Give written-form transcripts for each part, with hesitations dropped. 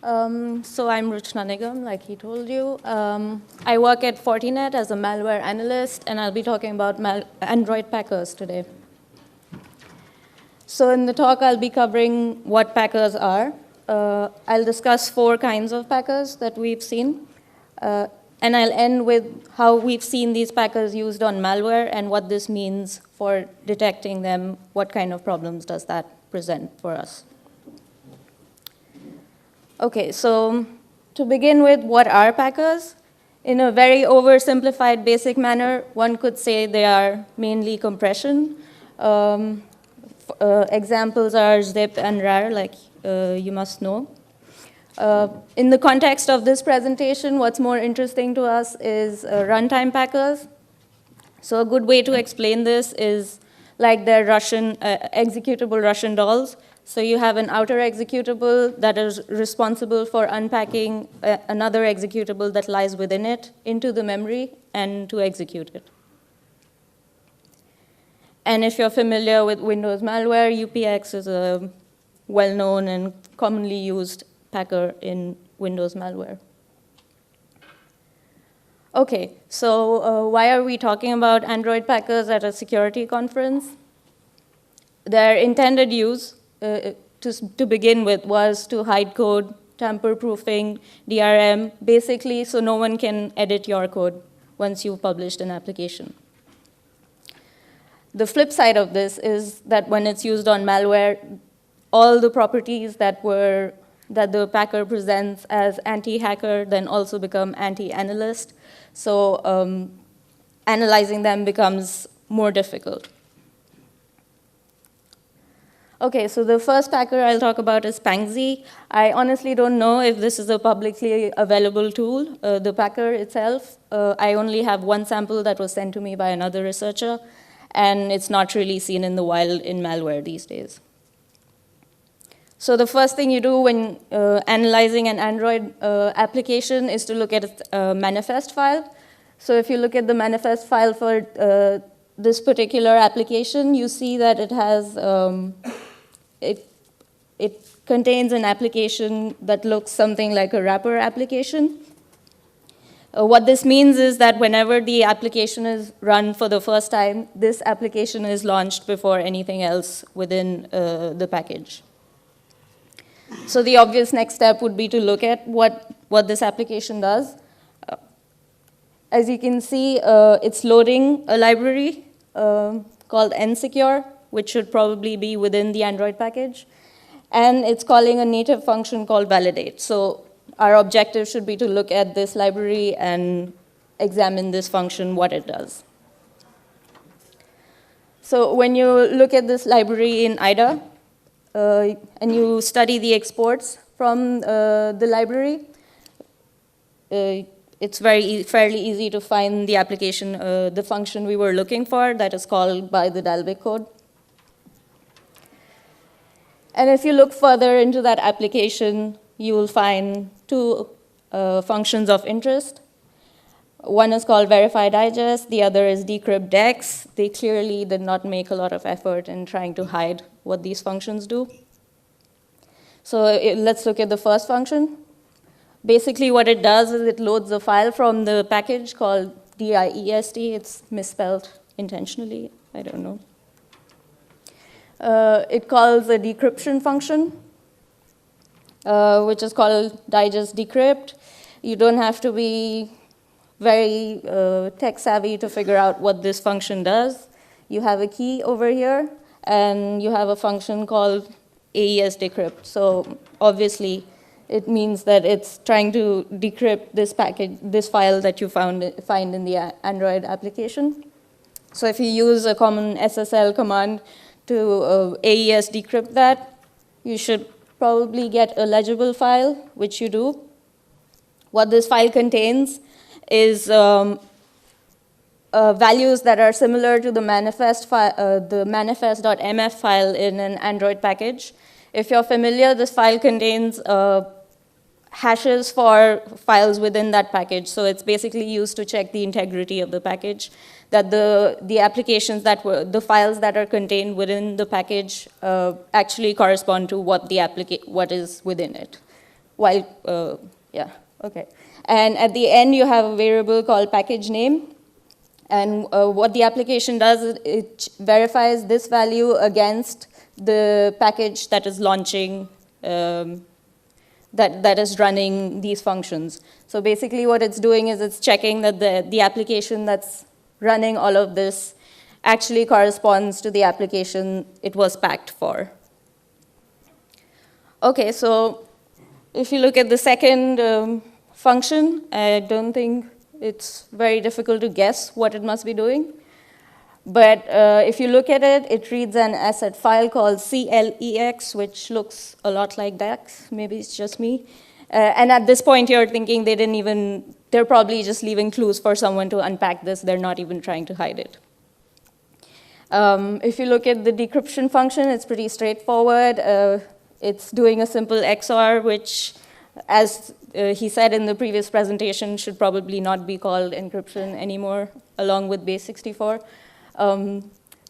So I'm Ruchna Nigam, like he told you. I work at Fortinet as a malware analyst, and I'll be talking about Android Packers today. So in the talk, I'll be covering what Packers are. I'll discuss 4 kinds of Packers that we've seen. And I'll end with how we've seen these Packers used on malware and what this means for detecting them. What kind of problems does that present for us? Okay, so to begin with, what are Packers? In a very oversimplified basic manner, one could say they are mainly compression. Examples are zip and rar, like you must know. In the context of this presentation, what's more interesting to us is runtime packers. So a good way to explain this is like their Russian, executable Russian dolls. So you have an outer executable that is responsible for unpacking another executable that lies within it into the memory and to execute it. And if you're familiar with Windows malware, UPX is a well-known and commonly used packer in Windows malware. Okay, so why are we talking about Android Packers at a security conference? Their intended use, to begin with, was to hide code, tamper-proofing, DRM, basically so no one can edit your code once you've published an application. The flip side of this is that when it's used on malware, all the properties that the packer presents as anti-hacker then also become anti-analyst. So analyzing them becomes more difficult. Okay, so the first packer I'll talk about is Pangsy. I honestly don't know if this is a publicly available tool, the packer itself. I only have one sample that was sent to me by another researcher, and it's not really seen in the wild in malware these days. So the first thing you do when analyzing an Android application is to look at its manifest file. So if you look at the manifest file for this particular application, you see that it has, it contains an application that looks something like a wrapper application. What this means is that whenever the application is run for the first time, this application is launched before anything else within the package. So the obvious next step would be to look at what this application does. As you can see, it's loading a library called nsecure, which should probably be within the Android package. And it's calling a native function called validate. So our objective should be to look at this library and examine this function, what it does. So when you look at this library in IDA, and you study the exports from the library, it's fairly easy to find the application, the function we were looking for that is called by the Dalvik code. And if you look further into that application, you will find 2 functions of interest. One is called verify digest, the other is decrypt dex. They clearly did not make a lot of effort in trying to hide what these functions do. So let's look at the first function. Basically what it does is it loads a file from the package called dist. It's misspelled intentionally, I don't know. It calls a decryption function, which is called digest decrypt. You don't have to be very tech savvy to figure out what this function does. You have a key over here, and you have a function called Aes Decrypt. So obviously, it means that it's trying to decrypt this file that you find in the Android application. So if you use a common SSL command to Aes Decrypt that, you should probably get a legible file, which you do. What this file contains is values that are similar to the manifest the manifest.mf file in an Android package. If you're familiar, this file contains hashes for files within that package. So it's basically used to check the integrity of the package, that the applications that were, the files that are contained within the package actually correspond to what is within it. while, yeah, okay. And at the end, you have a variable called package name. And what the application does is it verifies this value against the package that is launching, that is running these functions. So basically what it's doing is it's checking that the application that's running all of this actually corresponds to the application it was packed for. Okay, so if you look at the second function, I don't think it's very difficult to guess what it must be doing. But if you look at it, it reads an asset file called CLEX, which looks a lot like DAX. Maybe it's just me. And at this point, you're thinking they're probably just leaving clues for someone to unpack this. They're not even trying to hide it. If you look at the decryption function, it's pretty straightforward. It's doing a simple XOR, which, as he said in the previous presentation, should probably not be called encryption anymore, along with base 64.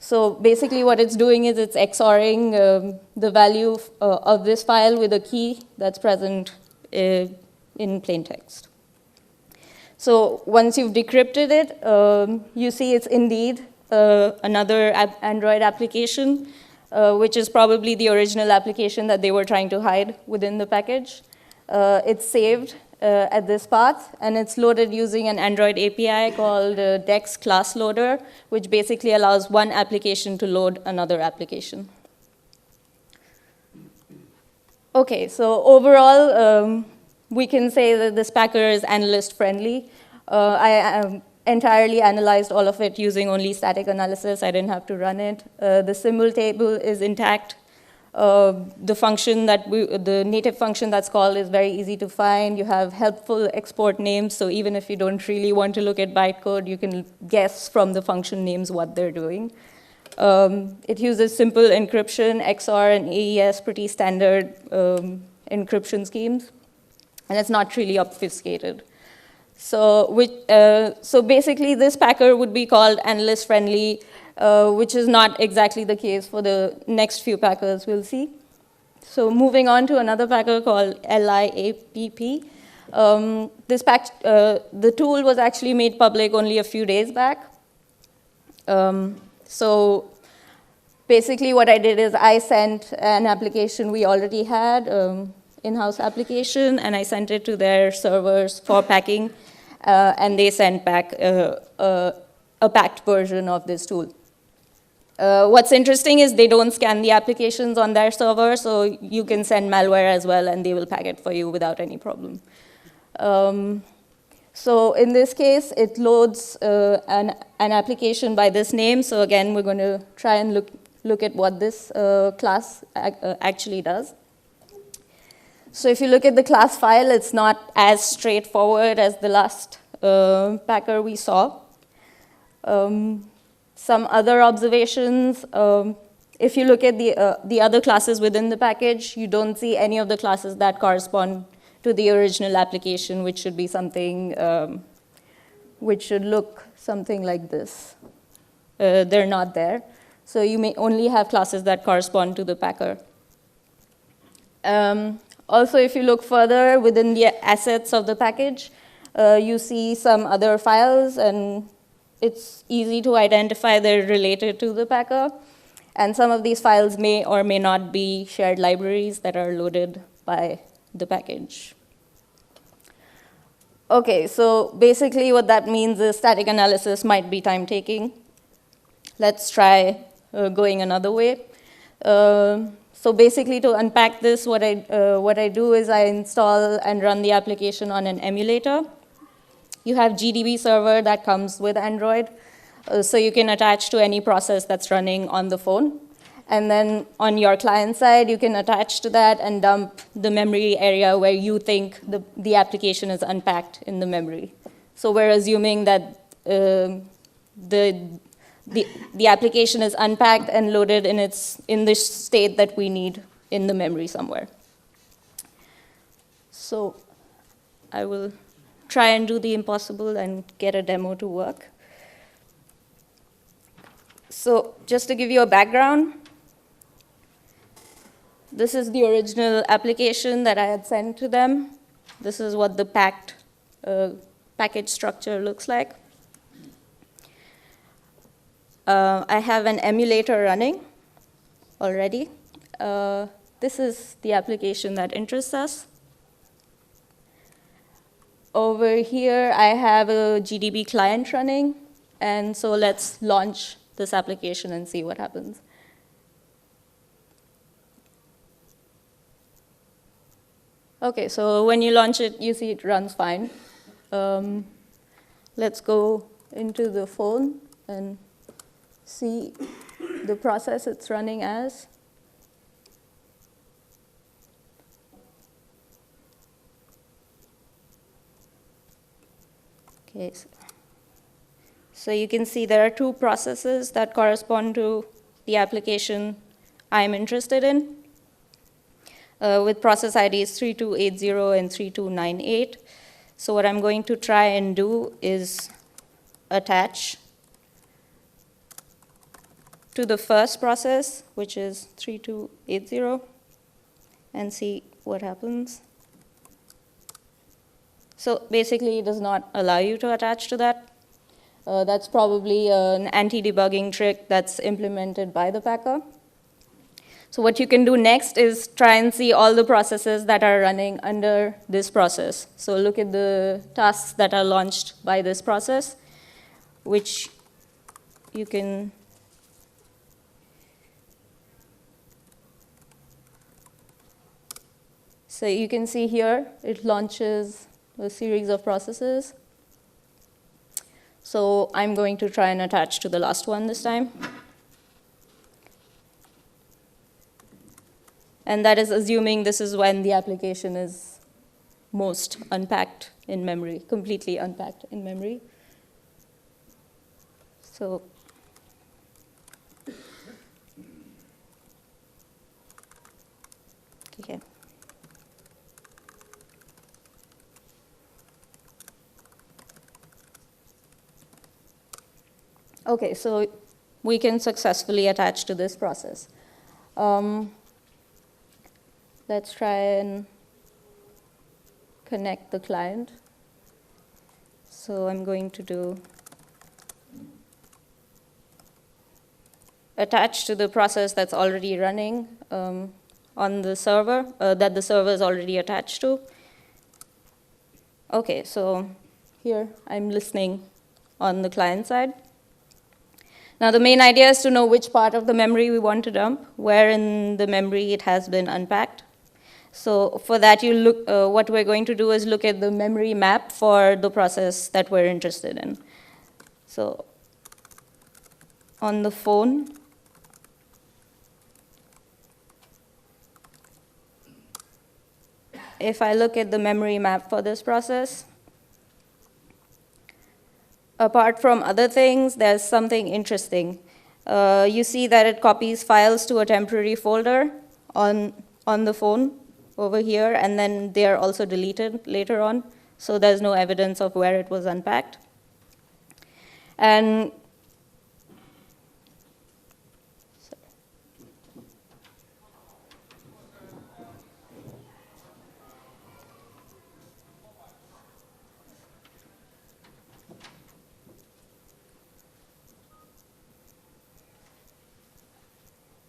So basically what it's doing is it's XORing the value of this file with a key that's present in plain text. So once you've decrypted it, you see it's indeed another Android application, which is probably the original application that they were trying to hide within the package. It's saved at this path, and it's loaded using an Android API called Dex Class Loader, which basically allows one application to load another application. Okay, so overall, we can say that this packer is analyst friendly. I entirely analyzed all of it using only static analysis. I didn't have to run it. The symbol table is intact. The native function that's called is very easy to find. You have helpful export names, so even if you don't really want to look at bytecode, you can guess from the function names what they're doing. It uses simple encryption, XOR, and AES, pretty standard encryption schemes, and it's not really obfuscated. So basically, this packer would be called analyst friendly, which is not exactly the case for the next few packers we'll see. So moving on to another packer called LIAPP. The tool was actually made public only a few days back. So basically what I did is I sent an application we already had, in-house application, and I sent it to their servers for packing, and they sent back a packed version of this tool. What's interesting is they don't scan the applications on their server, so you can send malware as well, and they will pack it for you without any problem. So in this case, it loads an application by this name. So again, we're going to try and look at what this class actually does. So if you look at the class file, it's not as straightforward as the last packer we saw. Some other observations, if you look at the other classes within the package, you don't see any of the classes that correspond to the original application, which should be something, which should look something like this. They're not there. So you may only have classes that correspond to the packer. Also, if you look further within the assets of the package, you see some other files, and it's easy to identify they're related to the packer. And some of these files may or may not be shared libraries that are loaded by the package. Okay, so basically what that means is static analysis might be time-taking. Let's try going another way. So basically, to unpack this, what I do is I install and run the application on an emulator. You have GDB server that comes with Android, so you can attach to any process that's running on the phone. And then on your client side, you can attach to that and dump the memory area where you think the application is unpacked in the memory. So we're assuming that the application is unpacked and loaded in this state that we need in the memory somewhere. So I will try and do the impossible and get a demo to work. So just to give you a background, This is the original application that I had sent to them. This is what the package structure looks like. I have an emulator running already. This is the application that interests us. Over here, I have a GDB client running. And so let's launch this application and see what happens. OK, so when you launch it, you see it runs fine. Let's go into the phone and see the process it's running as. OK, so you can see there are two processes that correspond to the application I'm interested in. With process IDs 3280 and 3298. So what I'm going to try and do is attach to the first process, which is 3280, and see what happens. So basically, it does not allow you to attach to that. That's probably an anti-debugging trick that's implemented by the packer. So what you can do next is try and see all the processes that are running under this process. So look at the tasks that are launched by this process, which you can so you can see here it launches a series of processes. So I'm going to try and attach to the last one this time. And that is assuming this is when the application is most unpacked in memory, completely unpacked in memory. So okay. OK, so we can successfully attach to this process. Let's try and connect the client. So I'm going to do attach to the process that's already running on the server, that the server is already attached to. OK, so here I'm listening on the client side. Now, the main idea is to know which part of the memory we want to dump, where in the memory it has been unpacked. So for that, you look. What we're going to do is look at the memory map for the process that we're interested in. So on the phone, if I look at the memory map for this process, apart from other things, there's something interesting. You see that it copies files to a temporary folder on the phone over here, and then they are also deleted later on. So there's no evidence of where it was unpacked. And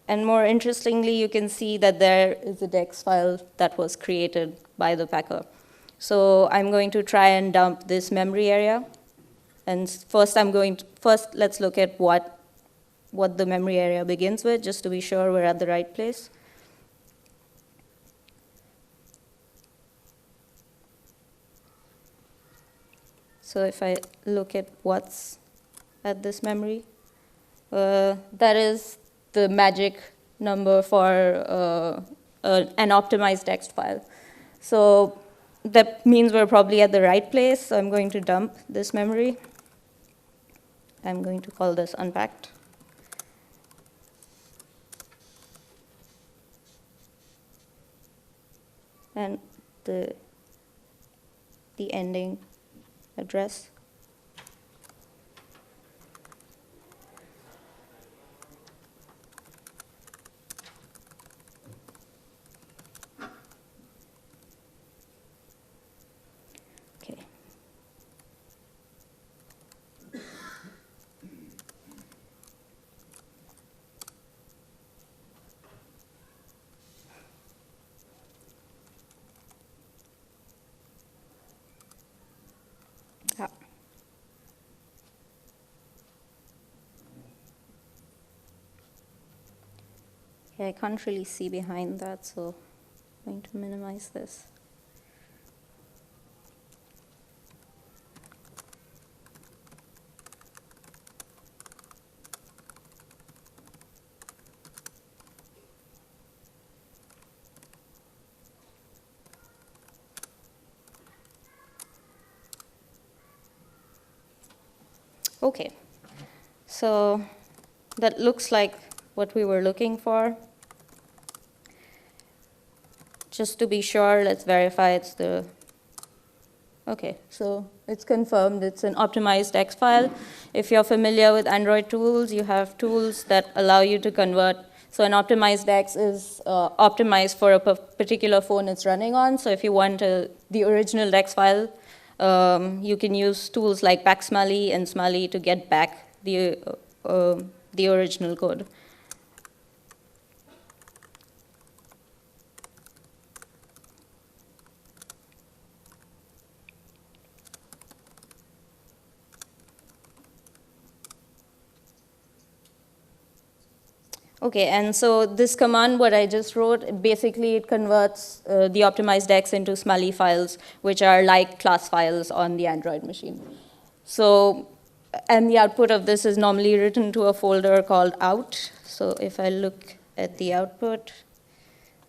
And more interestingly, you can see that there is a dex file that was created by the packer. So I'm going to try and dump this memory area. And first, let's look at what the memory area begins with, just to be sure we're at the right place. So if I look at what's at this memory, that is the magic number for an optimized text file. So that means we're probably at the right place. So I'm going to dump this memory. I'm going to call this unpacked. And the ending address. Yeah, I can't really see behind that, so I'm going to minimize this. Okay, so that looks like what we were looking for. Just to be sure, let's verify it's the, okay, so it's confirmed it's an optimized X file. If you're familiar with Android tools, you have tools that allow you to convert. So an optimized X is optimized for a particular phone it's running on. So if you want the original X file, you can use tools like packsmally and smally to get back the original code. Okay, and so this command, what I just wrote, basically it converts the optimized X into smally files, which are like class files on the Android machine. So, and the output of this is normally written to a folder called out. So if I look at the output,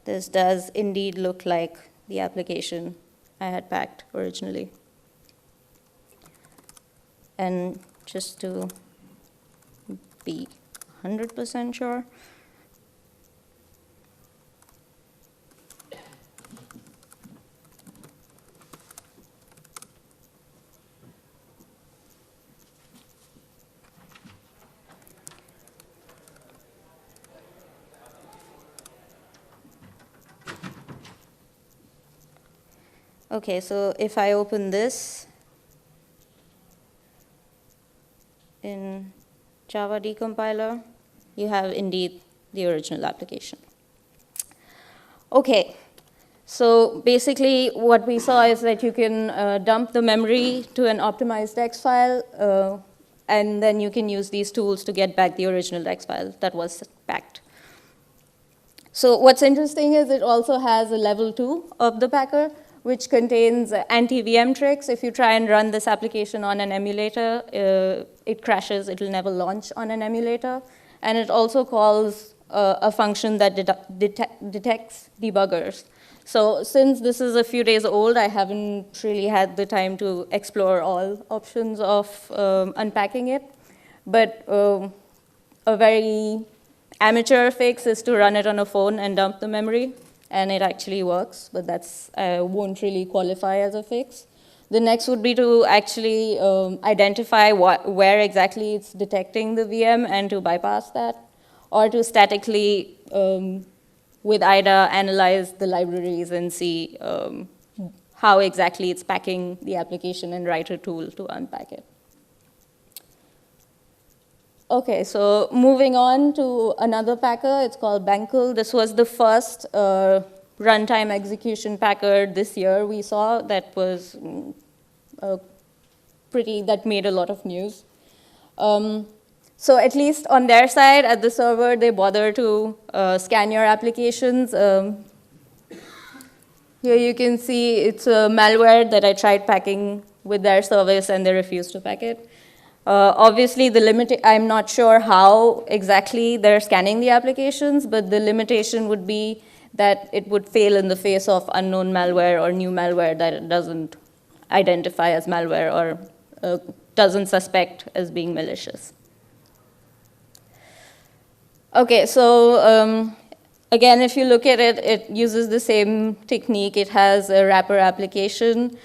this does indeed look like the application I had packed originally. And just to be 100% sure. Okay, so if I open this in Java decompiler, you have indeed the original application. Okay, so basically what we saw is that you can dump the memory to an optimized X file, and then you can use these tools to get back the original X file that was packed. So what's interesting is it also has a level 2 of the packer, which contains anti-VM tricks. If you try and run this application on an emulator, it crashes. It will never launch on an emulator. And it also calls a function that detects debuggers. So since this is a few days old, I haven't really had the time to explore all options of unpacking it. But a very amateur fix is to run it on a phone and dump the memory. And it actually works, but that's won't really qualify as a fix. The next would be to actually identify where exactly it's detecting the VM and to bypass that, or to statically, with IDA, analyze the libraries and see how exactly it's packing the application and write a tool to unpack it. Okay, so moving on to another packer, it's called Bangcle. This was the first runtime execution packer this year we saw that was that made a lot of news. So at least on their side, at the server, they bother to scan your applications. Here you can see it's a malware that I tried packing with their service and they refused to pack it. Obviously, I'm not sure how exactly they're scanning the applications, but the limitation would be that it would fail in the face of unknown malware or new malware that it doesn't identify as malware or doesn't suspect as being malicious. Okay, so again, if you look at it, it uses the same technique. It has a wrapper application.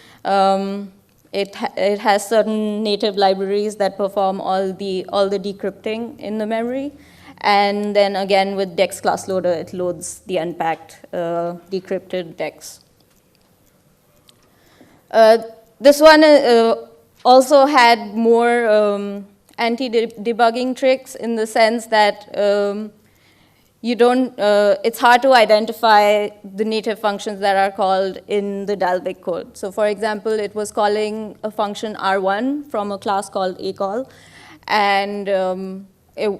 It has certain native libraries that perform all the decrypting in the memory. And then again, with DEX class loader, it loads the unpacked decrypted DEX. This one also had more anti-debugging tricks in the sense that it's hard to identify the native functions that are called in the Dalvik code. So for example, it was calling a function R1 from a class called acall, and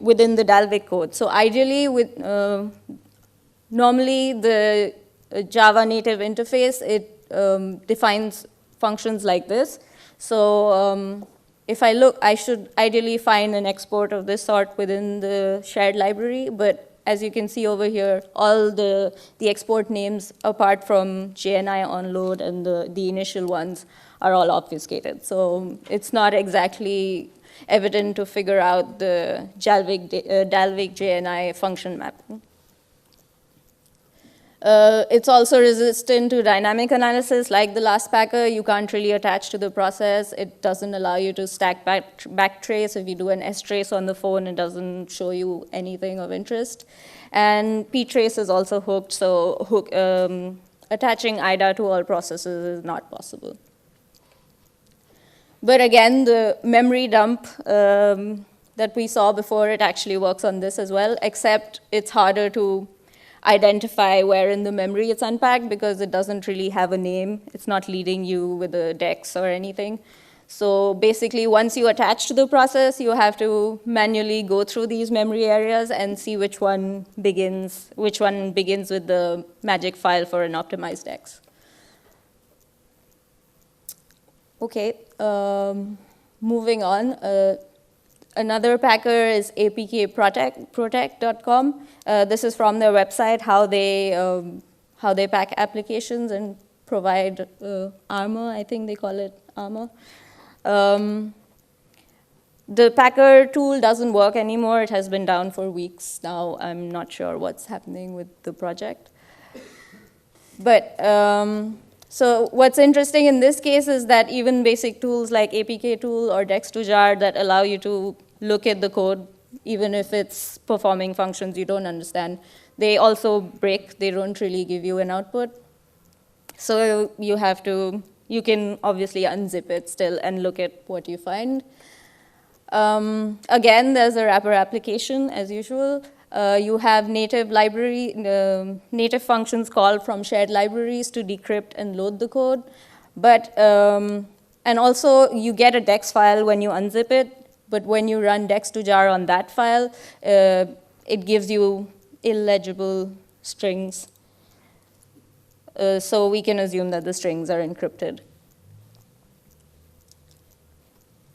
within the Dalvik code. So ideally, Normally, the Java native interface, it defines functions like this. So if I look, I should ideally find an export of this sort within the shared library, but as you can see over here, all the export names, apart from JNI onload and the initial ones, are all obfuscated. So it's not exactly evident to figure out the Dalvik JNI function mapping. It's also resistant to dynamic analysis. Like the last packer, you can't really attach to the process. It doesn't allow you to stack backtrace. If you do an strace on the phone, it doesn't show you anything of interest. And ptrace is also hooked, so attaching IDA to all processes is not possible. But again, the memory dump that we saw before, it actually works on this as well, except it's harder to identify where in the memory it's unpacked because it doesn't really have a name. It's not leading you with a dex or anything. So basically, once you attach to the process, you have to manually go through these memory areas and see which one begins with the magic file for an optimized dex. Okay, moving on. Another packer is apkprotect.com. This is from their website, how they pack applications and provide armor. I think they call it armor. The packer tool doesn't work anymore. It has been down for weeks now. I'm not sure what's happening with the project. But so what's interesting in this case is that even basic tools like APK tool or dex2jar that allow you to look at the code, even if it's performing functions you don't understand, they also break. They don't really give you an output. So you can obviously unzip it still and look at what you find. Again, there's a wrapper application as usual. You have native functions called from shared libraries to decrypt and load the code. But, and also you get a dex file when you unzip it, but when you run dex2jar on that file, it gives you illegible strings. So we can assume that the strings are encrypted.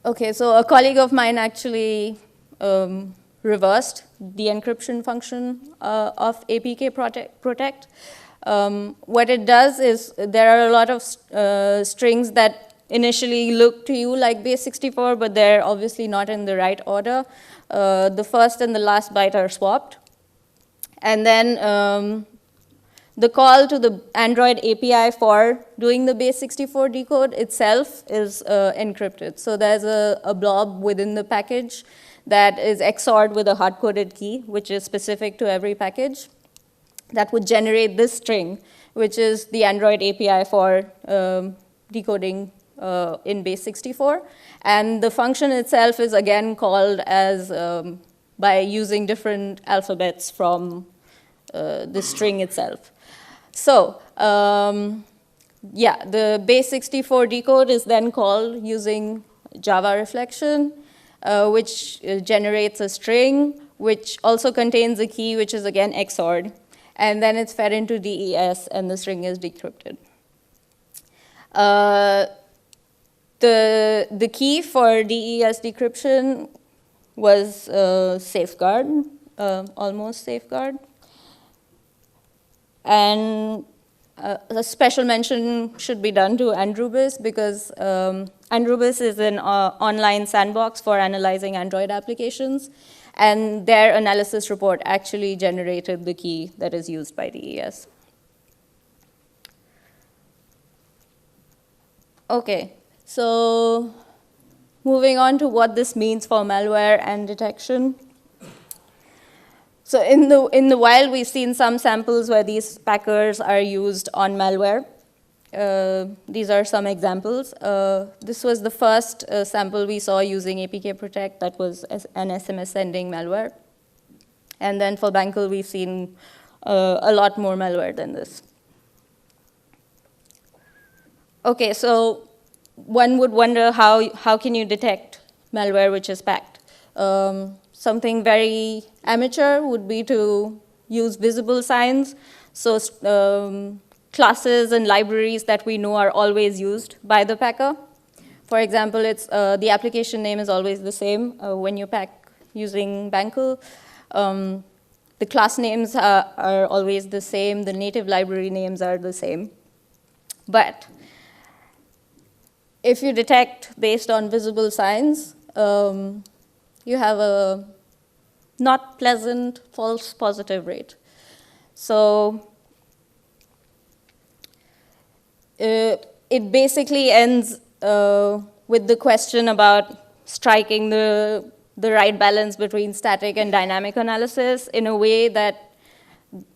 Okay, so a colleague of mine actually reversed the encryption function of ApkProtect. What it does is there are a lot of strings that initially look to you like base 64, but they're obviously not in the right order. The first and the last byte are swapped. And then the call to the Android API for doing the base 64 decode itself is encrypted. So there's a blob within the package that is XORed with a hard-coded key, which is specific to every package, that would generate this string, which is the Android API for decoding in base 64. And the function itself is again called as by using different alphabets from the string itself. So yeah, the base 64 decode is then called using Java reflection, which generates a string, which also contains a key, which is again XORed. And then it's fed into DES, and the string is decrypted. The key for DES decryption was safeguard, almost safeguard. And a special mention should be done to Andrubis, because Andrubis is an online sandbox for analyzing Android applications. And their analysis report actually generated the key that is used by DES. Okay, so moving on to what this means for malware and detection. So in the wild, we've seen some samples where these packers are used on malware. These are some examples. This was the first sample we saw using ApkProtect that was an SMS sending malware. And then for Bangcle, we've seen a lot more malware than this. Okay, so one would wonder how can you detect malware which is packed? Something very amateur would be to use visible signs. So classes and libraries that we know are always used by the packer. For example, the application name is always the same when you pack using Bangcle. The class names are always the same. The native library names are the same. But if you detect based on visible signs, you have a not pleasant false positive rate. So it basically ends with the question about striking the right balance between static and dynamic analysis in a way that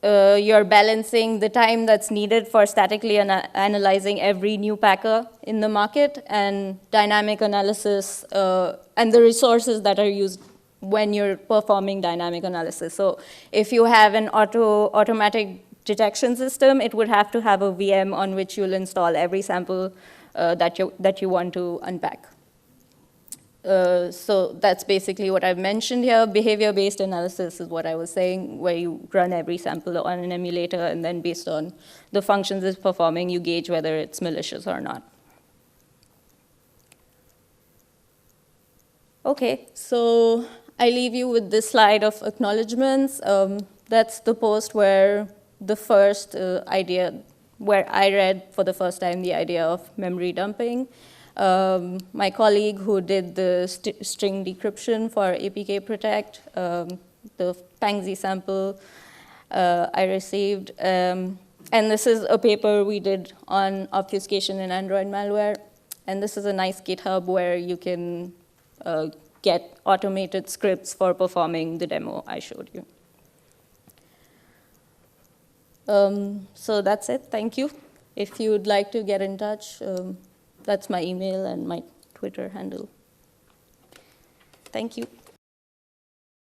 you're balancing the time that's needed for statically analyzing every new packer in the market and dynamic analysis and the resources that are used when you're performing dynamic analysis. So if you have an automatic detection system, it would have to have a VM on which you'll install every sample that you want to unpack. So that's basically what I've mentioned here. Behavior-based analysis is what I was saying, where you run every sample on an emulator, and then based on the functions it's performing, you gauge whether it's malicious or not. OK, so I leave you with this slide of acknowledgements. That's the post where the first idea, where I read for the first time the idea of memory dumping. My colleague who did the string decryption for ApkProtect, the Pangsy sample I received. And this is a paper we did on obfuscation in Android malware. And this is a nice GitHub where you can get automated scripts for performing the demo I showed you. So that's it. Thank you. If you would like to get in touch, that's my email and my Twitter handle. Thank you.